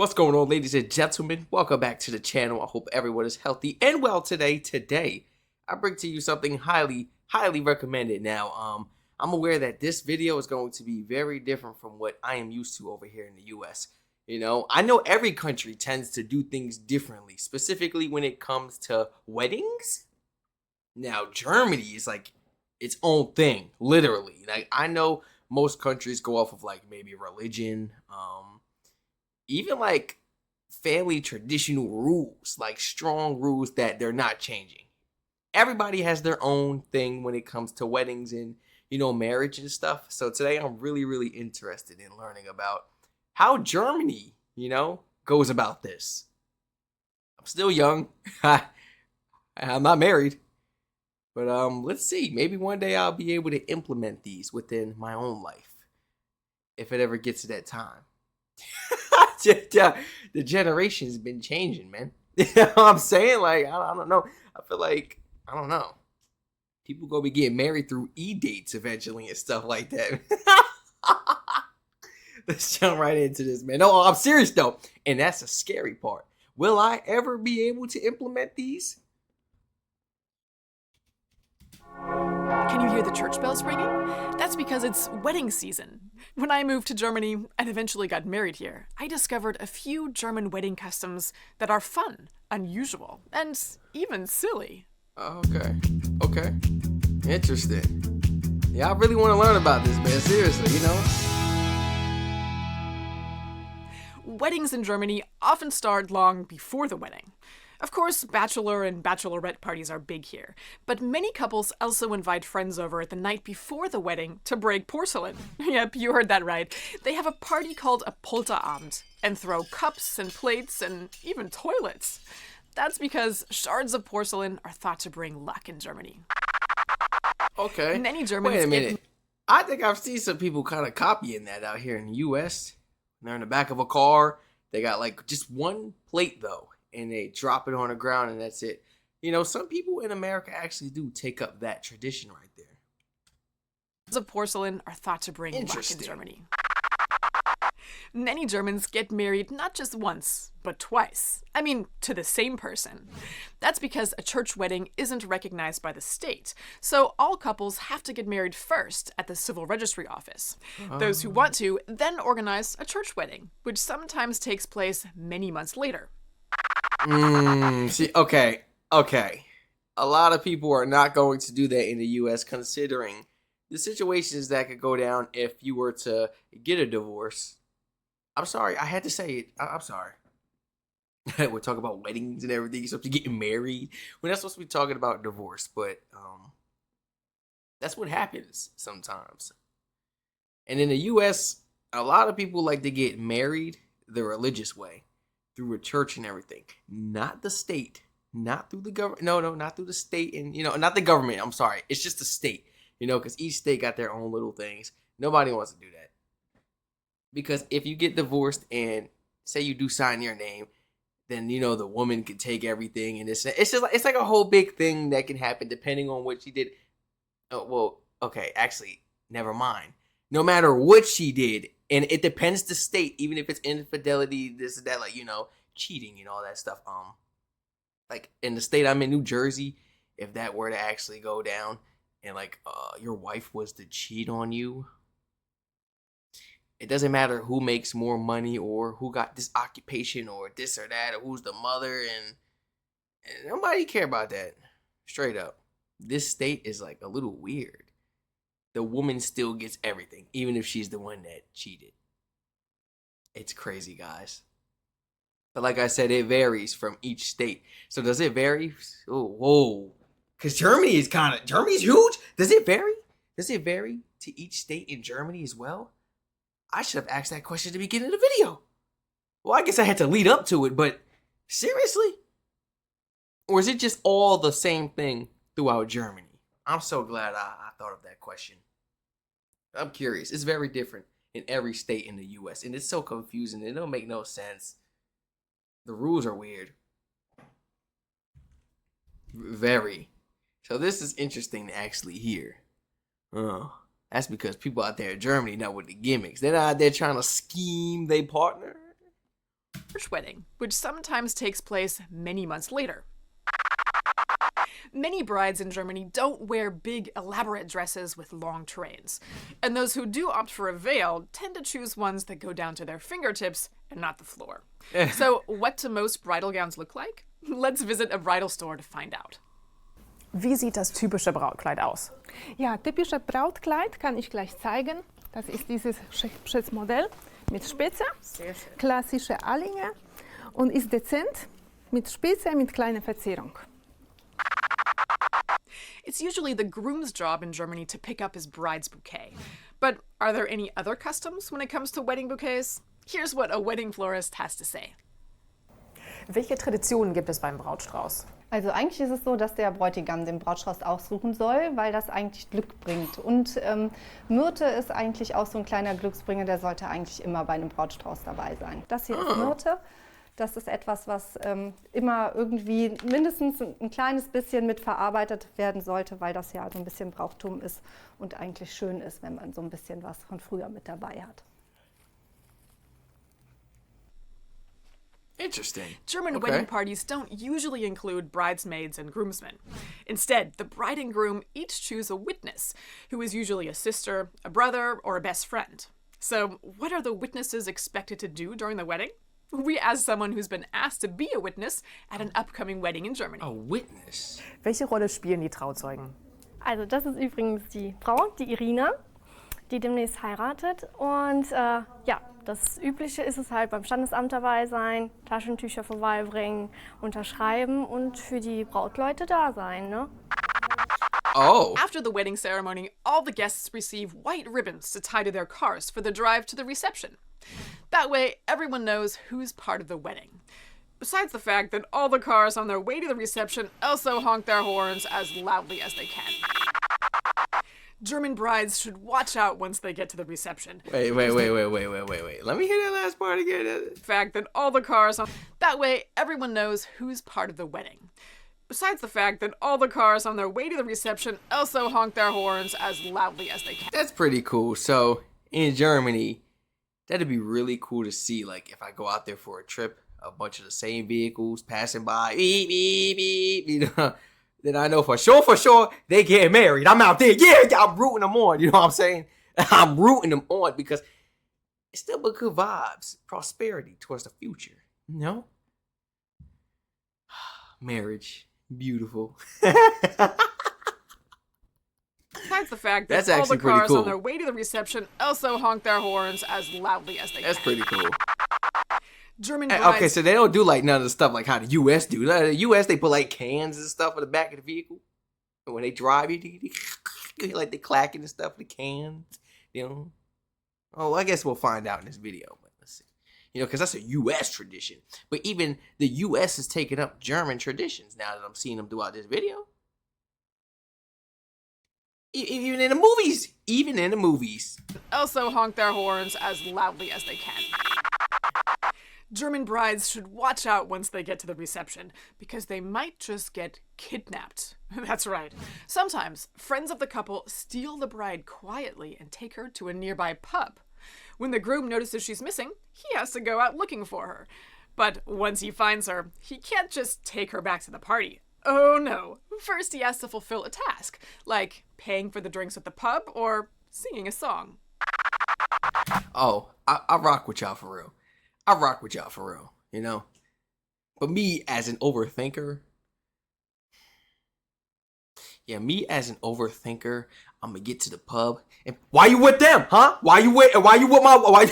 What's going on, ladies and gentlemen? Welcome back to the channel. I hope everyone is healthy and well today. Today, I bring to you something highly recommended. Now, I'm aware that this video is going to be very different from what I am used to over here in the US. I know every country tends to do things differently, specifically when it comes to weddings. Now, Germany is like its own thing, literally. Like, I know most countries go off of like maybe religion, even like family traditional rules, like strong rules that they're not changing. Everybody has their own thing when it comes to weddings and marriage and stuff. So today I'm really interested in learning about how Germany, goes about this. I'm still young. I'm not married. But let's see. Maybe one day I'll be able to implement these within my own life if it ever gets to that time. The generation's been changing, man. You know what I'm saying? Like, I don't know. I feel like, I don't know. People gonna be getting married through e-dates eventually and stuff like that. Let's jump right into this, man. No, I'm serious though. And that's the scary part. Will I ever be able to implement these? Can you hear the church bells ringing? That's because it's wedding season. When I moved to Germany and eventually got married here, I discovered a few German wedding customs that are fun, unusual, and even silly. Okay. Interesting. Yeah, I really want to learn about this, man. Seriously, Weddings in Germany often start long before the wedding. Of course, bachelor and bachelorette parties are big here, but many couples also invite friends over the night before the wedding to break porcelain. Yep, you heard that right. They have a party called a Polterabend and throw cups and plates and even toilets. That's because shards of porcelain are thought to bring luck in Germany. Okay. Many Germans Wait a minute. I think I've seen some people kind of copying that out here in the US. They're in the back of a car. They got like just one plate though, and they drop it on the ground and that's it. Some people in America actually do take up that tradition right there. Shards of porcelain are thought to bring luck in Germany. Many Germans get married not just once, but twice. I mean, to the same person. That's because a church wedding isn't recognized by the state, so all couples have to get married first at the civil registry office. Those who want to then organize a church wedding, which sometimes takes place many months later. Okay. A lot of people are not going to do that in the US considering the situations that could go down if you were to get a divorce. I'm sorry, I had to say it. I'm sorry. We're talking about weddings and everything. You're supposed to get married. We're not supposed to be talking about divorce, but that's what happens sometimes. And in the US, a lot of people like to get married the religious way, through a church and everything. Not the state. Not through the government. No, not through the state and, not the government. I'm sorry. It's just the state, because each state got their own little things. Nobody wants to do that. Because if you get divorced and say you do sign your name, then the woman can take everything, and it's like a whole big thing that can happen depending on what she did. Oh, well, okay, actually, never mind. No matter what she did, and it depends the state, even if it's infidelity, this and that, like cheating and all that stuff. Like in the state I'm in, New Jersey, if that were to actually go down, and like your wife was to cheat on you. It doesn't matter who makes more money or who got this occupation or this or that or who's the mother, and nobody care about that. Straight up. This state is like a little weird. The woman still gets everything, even if she's the one that cheated. It's crazy, guys. But like I said, it varies from each state. So does it vary? Oh, whoa. Because Germany's huge. Does it vary? Does it vary to each state in Germany as well? I should have asked that question at the beginning of the video. Well, I guess I had to lead up to it, but seriously? Or is it just all the same thing throughout Germany? I'm so glad I thought of that question. I'm curious. It's very different in every state in the US, and it's so confusing. It don't make no sense. The rules are weird. Very. So this is interesting to actually hear. That's because people out there in Germany know with the gimmicks. They're not out there trying to scheme their partner. church wedding, which sometimes takes place many months later. Many brides in Germany don't wear big, elaborate dresses with long trains. And those who do opt for a veil tend to choose ones that go down to their fingertips and not the floor. So, what do most bridal gowns look like? Let's visit a bridal store to find out. Wie sieht das typische Brautkleid aus? Ja, typische Brautkleid kann ich gleich zeigen. Das ist dieses Schnittmodell mit Spitze, klassische A-Linie und ist dezent mit Spitze mit kleiner Verzierung. It's usually the groom's job in Germany to pick up his bride's bouquet. But are there any other customs when it comes to wedding bouquets? Here's what a wedding florist has to say. Welche Traditionen gibt es beim Brautstrauß? Also eigentlich ist es so, dass der Bräutigam den Brautstrauß aussuchen soll, weil das eigentlich Glück bringt. Und Myrte ist eigentlich auch so ein kleiner Glücksbringer, der sollte eigentlich immer bei einem Brautstrauß dabei sein. Das hier ist Myrte. Das ist etwas, was immer irgendwie mindestens ein kleines bisschen mit verarbeitet werden sollte, weil das ja so ein bisschen Brauchtum ist und eigentlich schön ist, wenn man so ein bisschen was von früher mit dabei hat. Interesting. German wedding parties don't usually include bridesmaids and groomsmen. Instead, the bride and groom each choose a witness, who is usually a sister, a brother, or a best friend. So, what are the witnesses expected to do during the wedding? We asked someone who's been asked to be a witness at an upcoming wedding in Germany. A witness? Welche Rolle spielen die Trauzeugen? Also das ist übrigens die Frau, die Irina, die demnächst heiratet. Und ja, das Übliche ist es halt beim Standesamt dabei sein, Taschentücher vorbeibringen, unterschreiben und für die Brautleute da sein, ne? Oh. After the wedding ceremony, all the guests receive white ribbons to tie to their cars for the drive to the reception. That way, everyone knows who's part of the wedding. Besides the fact that all the cars on their way to the reception also honk their horns as loudly as they can. German brides should watch out once they get to the reception. Wait. Let me hear that last part again. The fact that all the cars on... That way, everyone knows who's part of the wedding. Besides the fact that all the cars on their way to the reception also honk their horns as loudly as they can. That's pretty cool. So, in Germany, that'd be really cool to see. Like, if I go out there for a trip, a bunch of the same vehicles passing by, beep, beep, beep, you know, then I know for sure, they get married. I'm out there, yeah, I'm rooting them on. You know what I'm saying? I'm rooting them on because it's still but good vibes, prosperity towards the future. You know? Marriage, beautiful. Besides the fact that That's all the actually pretty cars cool. on their way to the reception also honk their horns as loudly as they That's can. pretty cool. German brides... Okay, so they don't do like none of the stuff like how the U.S. do. The U.S. they put like cans and stuff in the back of the vehicle. And when they drive, you like they clacking and stuff, the cans, you know. Oh, I guess we'll find out in this video. But let's see. You know, because that's a U.S. tradition. But even the U.S. is taking up German traditions now that I'm seeing them throughout this video. Even in the movies. also honk their horns as loudly as they can. German brides should watch out once they get to the reception, because they might just get kidnapped. That's right. Sometimes, friends of the couple steal the bride quietly and take her to a nearby pub. When the groom notices she's missing, he has to go out looking for her. But once he finds her, he can't just take her back to the party. Oh no. First he has to fulfill a task, like paying for the drinks at the pub or singing a song. Oh, I rock with y'all for real. I rock with y'all for real, you know? But me as an overthinker, I'm gonna get to the pub and why you with them, huh? Why you with my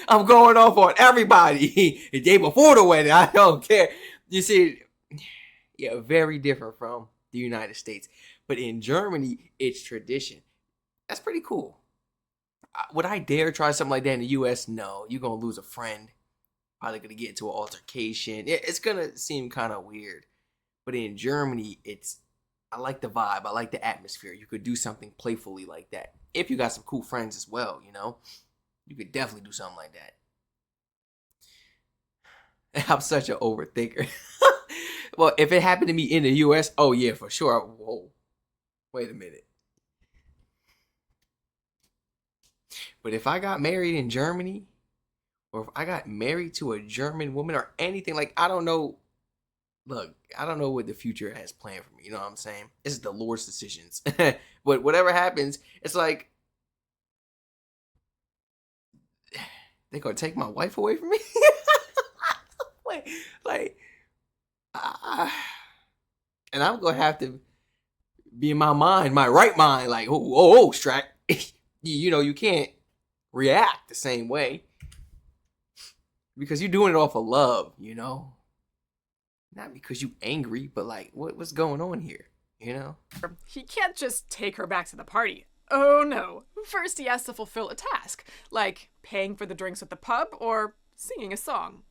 I'm going off on everybody the day before the wedding. I don't care. You see, yeah, very different from the United States. But in Germany, it's tradition. That's pretty cool. Would I dare try something like that in the U.S.? No. You're going to lose a friend. Probably going to get into an altercation. It's going to seem kind of weird. But in Germany, I like the vibe. I like the atmosphere. You could do something playfully like that. If you got some cool friends as well, you know? You could definitely do something like that. I'm such an overthinker. Well, if it happened to me in the U.S., oh yeah, for sure. Whoa. Wait a minute. But if I got married in Germany, or if I got married to a German woman or anything, like, I don't know. Look, I don't know what the future has planned for me. You know what I'm saying? It's the Lord's decisions. But whatever happens, it's like, they're going to take my wife away from me? like, and I'm going to have to be in my mind, my right mind, like, oh, Strac. You know, you can't react the same way. Because you're doing it off of love, you know? Not because you angry, but like, what's going on here, you know? He can't just take her back to the party. Oh no. First he has to fulfill a task, like paying for the drinks at the pub or singing a song.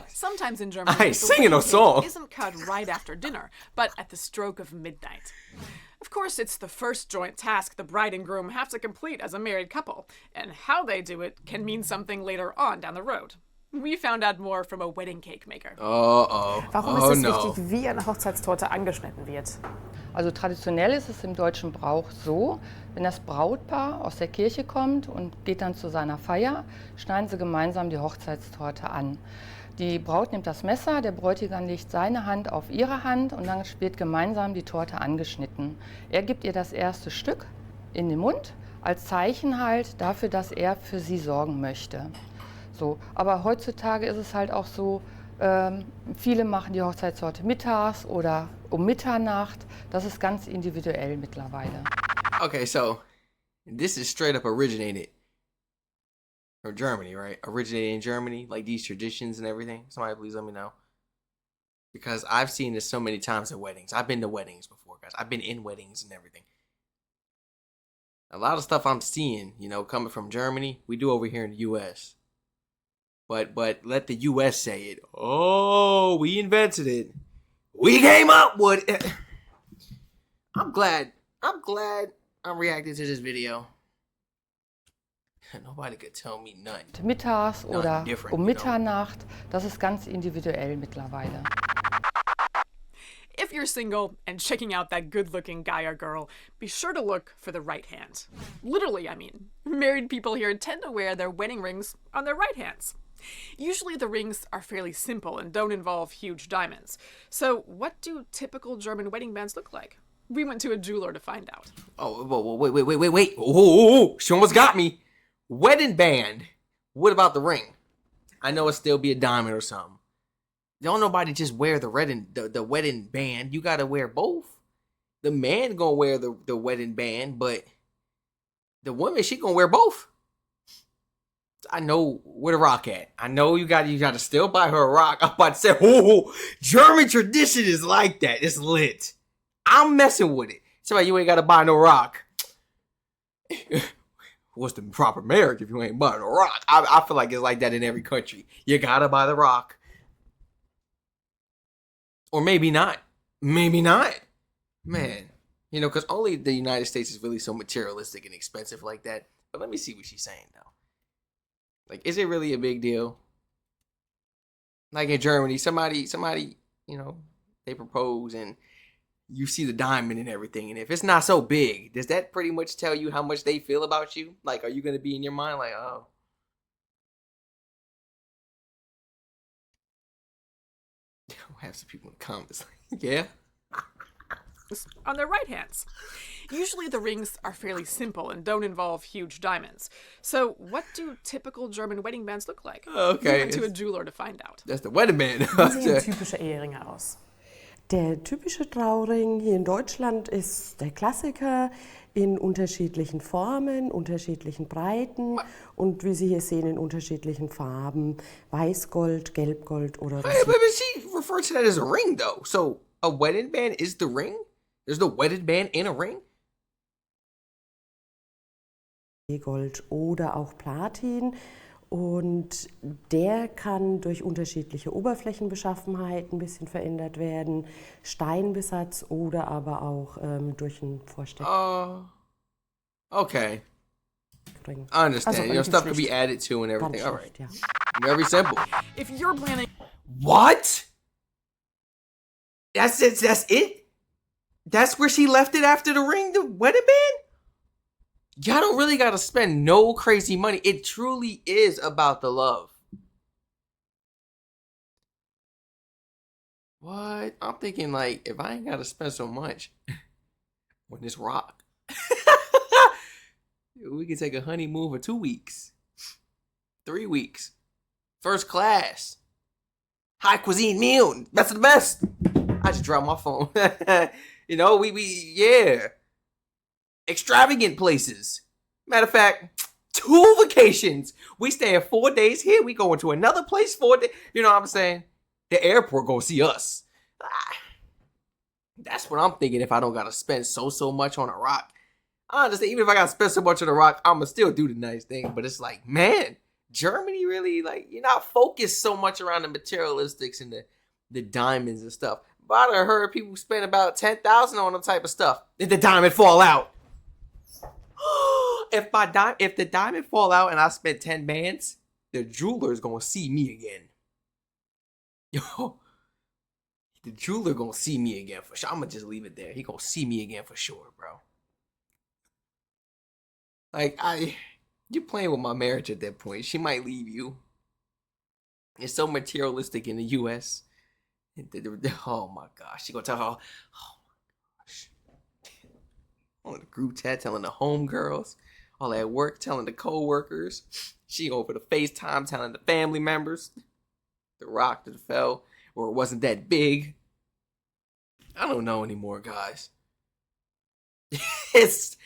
Sometimes in Germany, I ain't the singing no wedding cake song. isn't cut right after dinner, but at the stroke of midnight. Of course, it's the first joint task the bride and groom have to complete as a married couple, and how they do it can mean something later on down the road. We found out more from a wedding cake maker. Warum ist es wichtig, wie eine Hochzeitstorte angeschnitten wird? Also traditionell ist es im deutschen Brauch so, wenn das Brautpaar aus der Kirche kommt und geht dann zu seiner Feier, schneiden sie gemeinsam die Hochzeitstorte an. Die Braut nimmt das Messer, der Bräutigam legt seine Hand auf ihre Hand und dann wird gemeinsam die Torte angeschnitten. Er gibt ihr das erste Stück in den Mund, als Zeichen halt dafür, dass er für sie sorgen möchte. So, aber heutzutage ist es halt auch so, viele machen die Hochzeitstorte mittags oder um Mitternacht. Das ist ganz individuell mittlerweile. Okay, so this is straight up originated from Germany, right? Originated in Germany, like these traditions and everything. Somebody please let me know. Because I've seen this so many times at weddings. I've been to weddings before, guys. I've been in weddings and everything. A lot of stuff I'm seeing, you know, coming from Germany, we do over here in the U.S. But let the U.S. say it. Oh, we invented it. We came up with it. I'm glad I'm reacting to this video. Nobody could tell me nothing. Mittags oder different, um you know? Mitternacht, das ist ganz individuell mittlerweile. If you're single and checking out that good-looking guy or girl, be sure to look for the right hand. Literally, I mean. Married people here tend to wear their wedding rings on their right hands. Usually the rings are fairly simple and don't involve huge diamonds. So what do typical German wedding bands look like? We went to a jeweler to find out. Oh, wait. Oh, she almost got me. Wedding band. What about the ring? I know it'll still be a diamond or something. Don't nobody just wear the wedding band. You gotta wear both. The man gonna wear the wedding band, but the woman, she gonna wear both. I know where the rock at. I know you gotta still buy her a rock. I'm about to say, oh, German tradition is like that. It's lit. I'm messing with it. Somebody, you ain't gotta buy no rock. What's the proper marriage if you ain't buying a rock? I feel like it's like that in every country. You gotta buy the rock. Or maybe not. Maybe not. Man. You know, because only the United States is really so materialistic and expensive like that. But let me see what she's saying, though. Like, is it really a big deal? Like in Germany, somebody, you know, they propose and you see the diamond and everything. And if it's not so big, does that pretty much tell you how much they feel about you? Like, are you going to be in your mind like, oh. I'll have some people in the comments like, yeah. On their right hands. Usually the rings are fairly simple and don't involve huge diamonds. So what do typical German wedding bands look like? Okay. We went to a jeweler to find out. That's the wedding band. Wie sehen typische Eheringe aus? Der typische Trauring hier in Deutschland ist der Klassiker in unterschiedlichen Formen, unterschiedlichen Breiten und wie Sie hier sehen in unterschiedlichen Farben, Weißgold, Gelbgold oder Hey, but she referred to that as a ring, though. So a wedding band is the ring? There's the wedding band in a ring? Gold oder auch Platin. Und der kann durch unterschiedliche Oberflächenbeschaffenheit ein bisschen verändert werden, Steinbesatz oder aber auch durch ein Vorsteck. Okay. Bringen. I understand. Also You know, stuff could be schlicht. added to and Ganz everything. All right. schlicht, ja. Very simple. If you're planning What? That's it? That's where she left it after the ring, the wedding band? y'all don't really gotta spend no crazy money. It truly is about the love. What? I'm thinking like, if I ain't gotta spend so much on this rock, we can take a honeymoon for 2 weeks, 3 weeks, first class, high cuisine meal, best of the best. I just dropped my phone. You know, we extravagant places. Matter of fact, 2 vacations. We staying 4 days here. We going to another place 4 days. You know what I'm saying? The airport gonna see us. That's what I'm thinking if I don't gotta spend so much on a rock. I understand, even if I gotta spend so much on a rock, I'ma still do the nice thing. But it's like, man, Germany really, like, you're not focused so much around the materialistics and the diamonds and stuff. But I done heard people spend about 10,000 on them type of stuff. If the diamond fall out. If the diamond fall out and I spend 10 bands, the jeweler's gonna see me again. Yo, the jeweler gonna see me again for sure. I'm gonna just leave it there. He gonna see me again for sure, bro. Like, you're playing with my marriage at that point. She might leave you. It's so materialistic in the U.S. Oh my gosh, she gonna tell her, oh my gosh, on the group chat telling the homegirls, all at work telling the co-workers, she over the FaceTime telling the family members. The rock that fell, or it wasn't that big. I don't know anymore, guys. It's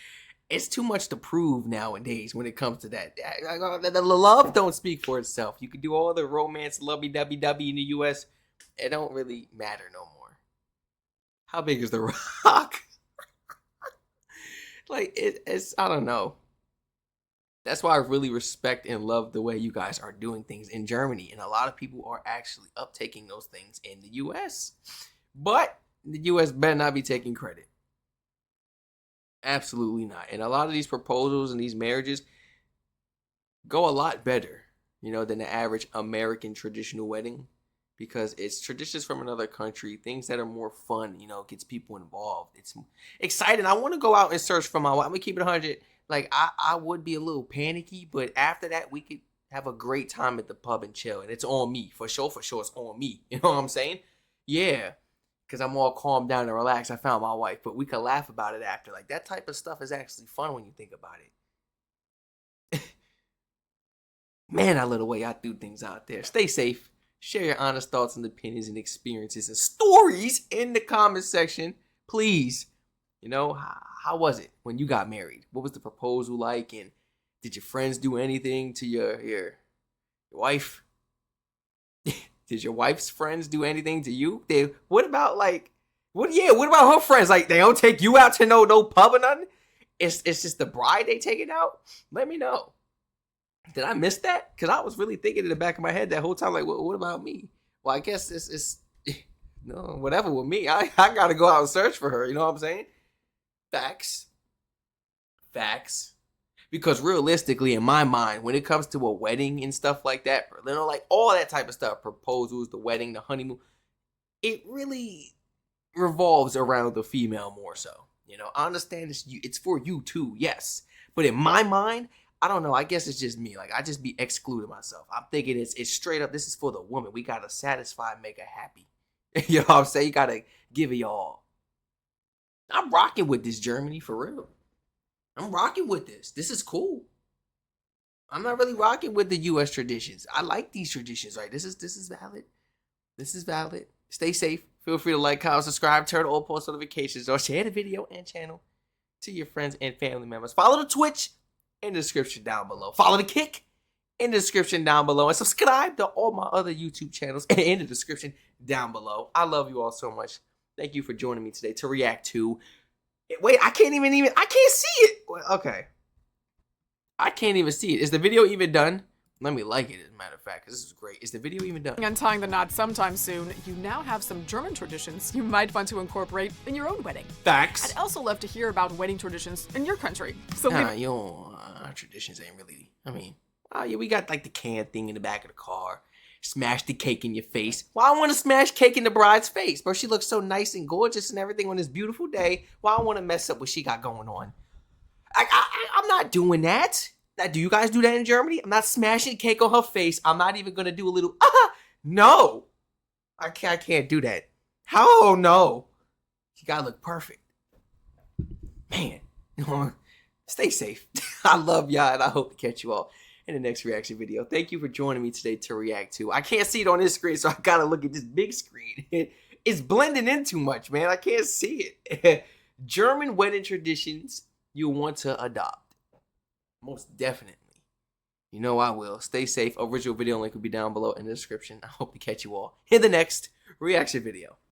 too much to prove nowadays when it comes to that. The love don't speak for itself. You can do all the romance, lovey-dovey-dovey in the U.S. It don't really matter no more. How big is the rock? Like, it's I don't know. That's why I really respect and love the way you guys are doing things in Germany. And a lot of people are actually uptaking those things in the U.S. But the U.S. better not be taking credit. Absolutely not. And a lot of these proposals and these marriages go a lot better, you know, than the average American traditional wedding. Because it's traditions from another country, things that are more fun, you know, gets people involved. It's exciting. I want to go out and search for my wife. I'm going to keep it 100. Like, I would be a little panicky, but after that, we could have a great time at the pub and chill. And it's on me. For sure, it's on me. You know what I'm saying? Yeah. Because I'm all calm down and relaxed. I found my wife. But we could laugh about it after. Like, that type of stuff is actually fun when you think about it. Man, I love the way I do things out there. Stay safe. Share your honest thoughts and opinions and experiences and stories in the comment section. Please. You know, how was it when you got married? What was the proposal like? And did your friends do anything to your wife? Did your wife's friends do anything to you? What about her friends? Like, they don't take you out to no pub or nothing? It's just the bride they take it out? Let me know. Did I miss that? Because I was really thinking in the back of my head that whole time, like, what about me? Well, I guess it's no, whatever with me. I got to go out and search for her. You know what I'm saying? Facts. Because realistically, in my mind, when it comes to a wedding and stuff like that, you know, like all that type of stuff, proposals, the wedding, the honeymoon, it really revolves around the female more so. You know, I understand it's for you too, yes. But in my mind, I don't know. I guess it's just me. Like, I just be excluding myself. I'm thinking it's straight up. This is for the woman. We gotta satisfy, make her happy. You know what I'm saying? You gotta give it all. I'm rocking with this, Germany, for real. I'm rocking with this. This is cool. I'm not really rocking with the U.S. traditions. I like these traditions, right? This is valid. This is valid. Stay safe. Feel free to like, comment, subscribe, turn on all post notifications, or share the video and channel to your friends and family members. Follow the Twitch in the description down below. Follow the Kick in the description down below. And subscribe to all my other YouTube channels in the description down below. I love you all so much. Thank you for joining me today to react to... Wait, I can't see it. Okay. I can't even see it. Is the video even done? Let me like it, as a matter of fact, because this is great. Is the video even done? Untying the knot sometime soon, you now have some German traditions you might want to incorporate in your own wedding. Facts. I'd also love to hear about wedding traditions in your country. So our traditions ain't really, yeah, we got like the can thing in the back of the car. Smash the cake in your face. Why I want to smash cake in the bride's face? Bro, she looks so nice and gorgeous and everything on this beautiful day. Why I want to mess up what she got going on? I'm not doing that. Now, do you guys do that in Germany? I'm not smashing cake on her face. I'm not even gonna do a little no. I can't do that. How? Oh, no. You gotta look perfect. Man. Stay safe. I love y'all, and I hope to catch you all in the next reaction video. Thank you for joining me today to react to. I can't see it on this screen, so I gotta look at this big screen. It's blending in too much, man. I can't see it. German wedding traditions you want to adopt. Most definitely. You know I will. Stay safe. Original video link will be down below in the description. I hope to catch you all in the next reaction video.